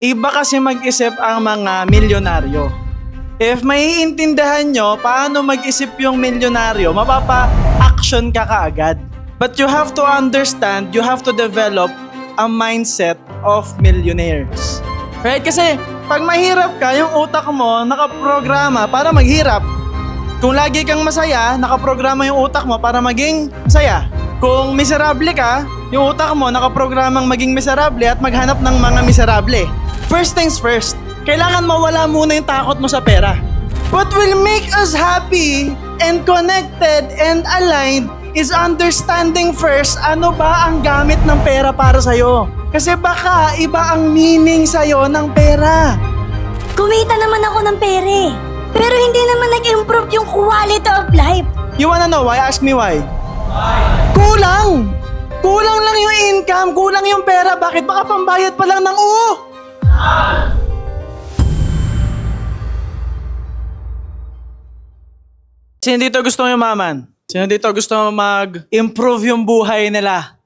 Iba kasi mag-isip ang mga milyonaryo. If maiintindihan nyo paano mag-isip yung milyonaryo, mapapa-action ka kaagad. But you have to understand, you have to develop a mindset of millionaires. Right? Kasi pag mahirap ka, yung utak mo nakaprograma para maghirap. Kung lagi kang masaya, nakaprograma yung utak mo para maging masaya. Kung miserable ka, yung utak mo nakaprogramang maging miserable at maghanap ng mga miserable. First things first, kailangan mawala muna yung takot mo sa pera. What will make us happy and connected and aligned is understanding first ano ba ang gamit ng pera para sa'yo. Kasi baka iba ang meaning sa'yo ng pera. Kumita naman ako ng pere. Pero hindi naman nag-improve yung quality of life. You wanna know why? Ask me why. Kulang! Kulang lang yung income, kulang yung pera. Bakit? Baka pambayad pa lang ng Sino dito gusto yumaman? Sino dito gusto mag-improve yung buhay nila?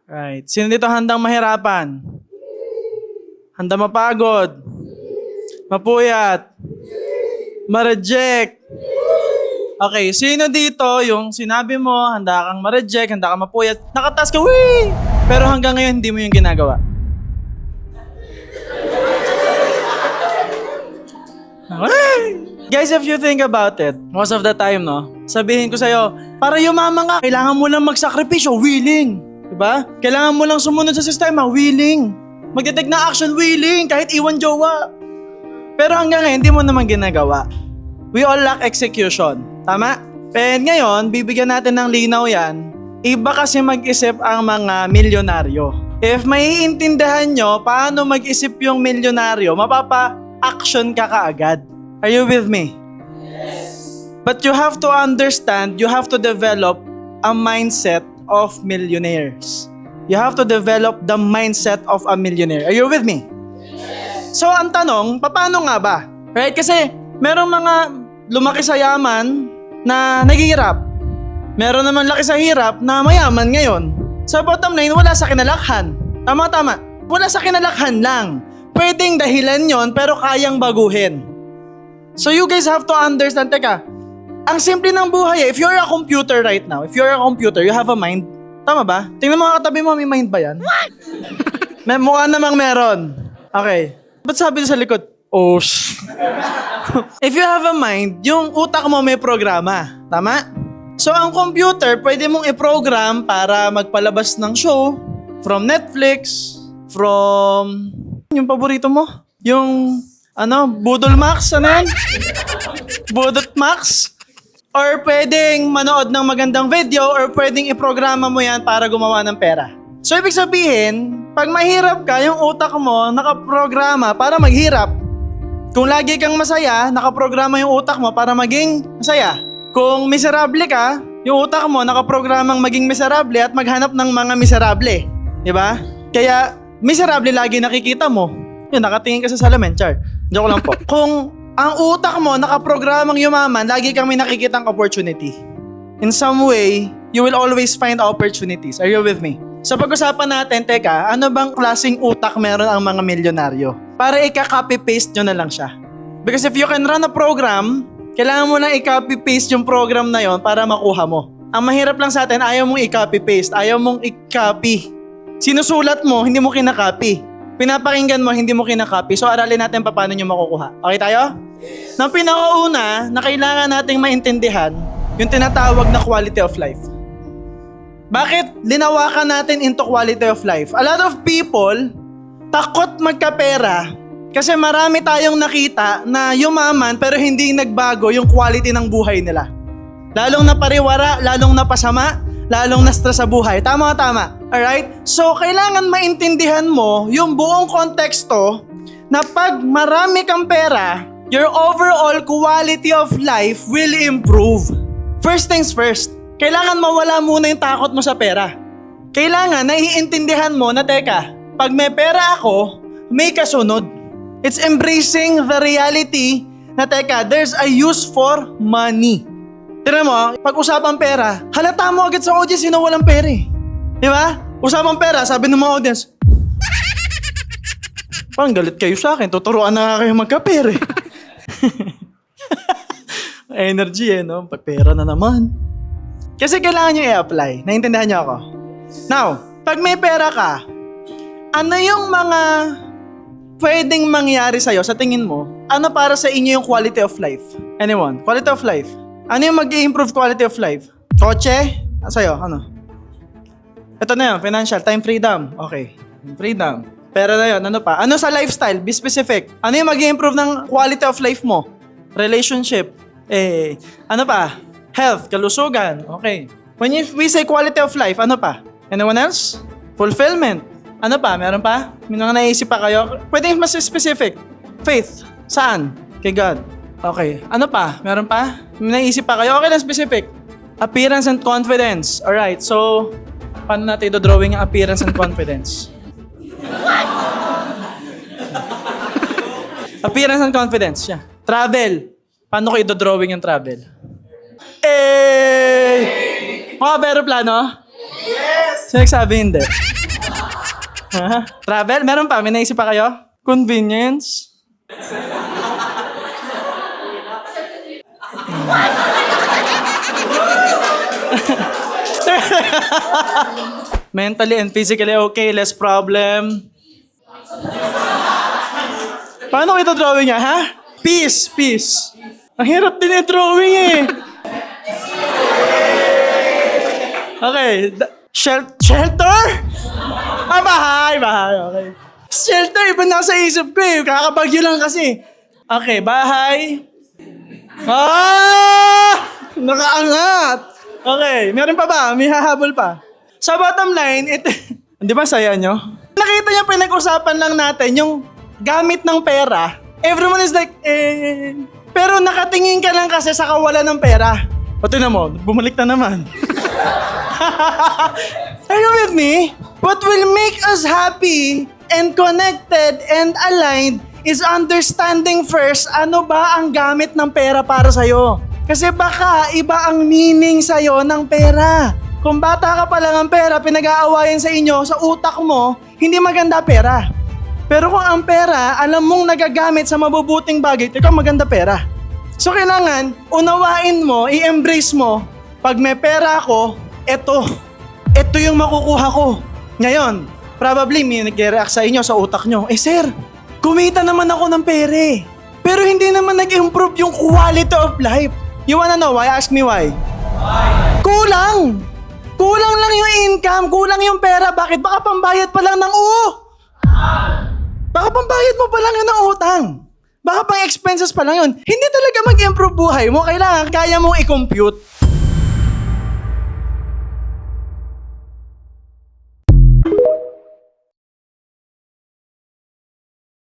Right. Sino dito handang mahirapan? Handa mapagod? Mapuyat? Ma-reject? Okay, sino dito yung sinabi mo, handa kang ma-reject, handa kang mapuyat, nakataas ka, wee! Pero hanggang ngayon, hindi mo yung ginagawa. Guys, if you think about it, most of the time, no, sabihin ko sa'yo, para yumaman ka, kailangan mo lang magsakripisyo, willing. Diba? Kailangan mo lang sumunod sa sistema, willing. Magdetect na action, willing, kahit iwan jowa. Pero hanggang ngayon, hindi mo naman ginagawa. We all lack execution. Tama? And ngayon, bibigyan natin ng linaw yan. Iba kasi mag-isip ang mga milyonaryo. If maiintindihan nyo paano mag-isip yung milyonaryo, mapapa-action ka kaagad. Are you with me? Yes. But you have to understand, you have to develop a mindset of millionaires. You have to develop the mindset of a millionaire. Are you with me? Yes. So ang tanong, paano nga ba? Right? Kasi merong mga lumaki sa yaman na naghihirap. Meron naman laki sa hirap na mayaman ngayon. Sa bottom line, wala sa kinalakhan. Tama. Wala sa kinalakhan lang. Pwedeng dahilan yon pero kayang baguhin. So you guys have to understand, teka, ang simple ng buhay if you're a computer right now, if you're a computer, you have a mind. Tama ba? Tingnan mo katabi mo, may mind ba yan? May mukha namang meron. Okay. Ba't sabi sa likod? Oh, if you have a mind, yung utak mo may programa. Tama? So ang computer, pwede mong i-program para magpalabas ng show from Netflix, from yung paborito mo, yung Budol Max, ano yan? Budot Max? Or pwedeng manood ng magandang video or pwedeng iprograma mo yan para gumawa ng pera. So ibig sabihin, pag mahirap ka, yung utak mo nakaprograma para maghirap. Kung lagi kang masaya, nakaprograma yung utak mo para maging masaya. Kung miserable ka, yung utak mo nakaprogramang maging miserable at maghanap ng mga miserable. Diba? Kaya miserable lagi nakikita mo. Yun, nakatingin ka sa salamin, char. Joke lang po. Kung ang utak mo nakaprogramang yumaman, lagi kang may nakikitang opportunity. In some way, you will always find opportunities. Are you with me? So pag-usapan natin, teka, ano bang klaseng utak meron ang mga milyonaryo? Para ika-copy-paste nyo na lang siya. Because if you can run a program, kailangan mo lang i-copy-paste yung program na yon para makuha mo. Ang mahirap lang sa atin, ayaw mong i-copy-paste, ayaw mong i-copy. Sinusulat mo, hindi mo kinakopy. Pinapakinggan mo, hindi mo kinakopy. So aralin natin paano nyo makukuha. Okay tayo? Yes. Nang pinakauna na kailangan nating maintindihan, yung tinatawag na quality of life. Bakit linawakan natin into quality of life? A lot of people takot magkapera kasi marami tayong nakita na yumaman pero hindi nagbago yung quality ng buhay nila. Lalong napariwara, lalong napasama, lalong na-stress sa buhay. Tama. Alright? So, kailangan maintindihan mo yung buong konteksto na pag marami kang pera, your overall quality of life will improve. First things first, kailangan mawala muna yung takot mo sa pera. Kailangan naiintindihan mo na, teka, pag may pera ako, may kasunod. It's embracing the reality na, teka, there's a use for money. Tignan mo, pag usapang pera, halata mo agad sa audience sino walang pera eh. Di ba? Usapang pera, sabi ng mga audience, Parang galit kayo sa akin. Tuturuan na nga kayo magkapere. Energy no? Pagpera na naman. Kasi kailangan nyo i-apply. Naintindihan nyo ako? Now, pag may pera ka, ano yung mga pwedeng mangyari sa'yo sa tingin mo? Ano para sa inyo yung quality of life? Anyone? Quality of life? Ano yung mag-i-improve quality of life? Kotse? Sa'yo, ano? Ito na yun, financial, time freedom. Okay, freedom. Pera na yun, ano pa? Ano sa lifestyle? Be specific. Ano yung mag-i-improve ng quality of life mo? Relationship. Ano pa? Health, kalusugan. Okay. When we say quality of life, ano pa? Anyone else? Fulfillment. Ano pa? Meron pa? May mga naisip pa kayo? Pwede mas specific. Faith. Saan? Kay God. Okay. Ano pa? Meron pa? May naisip pa kayo? Okay lang specific. Appearance and confidence. Alright, so paano natin i-drawing yung appearance and confidence? Appearance and confidence, yeah. Travel. Paano ko i-drawing yung travel? Maka-aeroplano? Yes! Sino nagsabi hindi? Travel? Meron pa? May naisip pa kayo? Convenience? Mentally and physically okay, less problem. Paano ko ito drawing niya, ha? Peace, peace. Ang hirap din yung drawing eh. Okay. Shelter? Bahay. Okay. Shelter, iba na sa isip ko eh. Kakabagyo lang kasi. Okay, bahay. Nakaangat. Okay, meron pa ba? May hahabol pa. Sa bottom line, di ba saya nyo? Nakita nyo pinag-usapan lang natin yung gamit ng pera. Everyone is like, pero nakatingin ka lang kasi sa kawalan ng pera. O tingnan mo, bumalik na naman. Are you with me? What will make us happy and connected and aligned is understanding first ano ba ang gamit ng pera para sa'yo. Kasi baka iba ang meaning sa'yo ng pera. Kung bata ka pa lang ang pera, pinag-aawayan sa inyo, sa utak mo, hindi maganda pera. Pero kung ang pera, alam mong nagagamit sa mabubuting bagay, ikaw maganda pera. So kailangan, unawain mo, i-embrace mo, pag may pera ako, ito yung makukuha ko. Ngayon, probably may nag-react sa inyo, sa utak nyo, sir, kumita naman ako ng pera pero hindi naman nag-improve yung quality of life. You wanna know why? Ask me why. Kulang! Kulang lang yung income, kulang yung pera. Bakit? Baka pambayad pa lang ng Baka pambayad mo pa lang yun ng utang. Baka pang expenses pa lang yun. Hindi talaga mag-improve buhay mo. Kailangan kaya mong i-compute.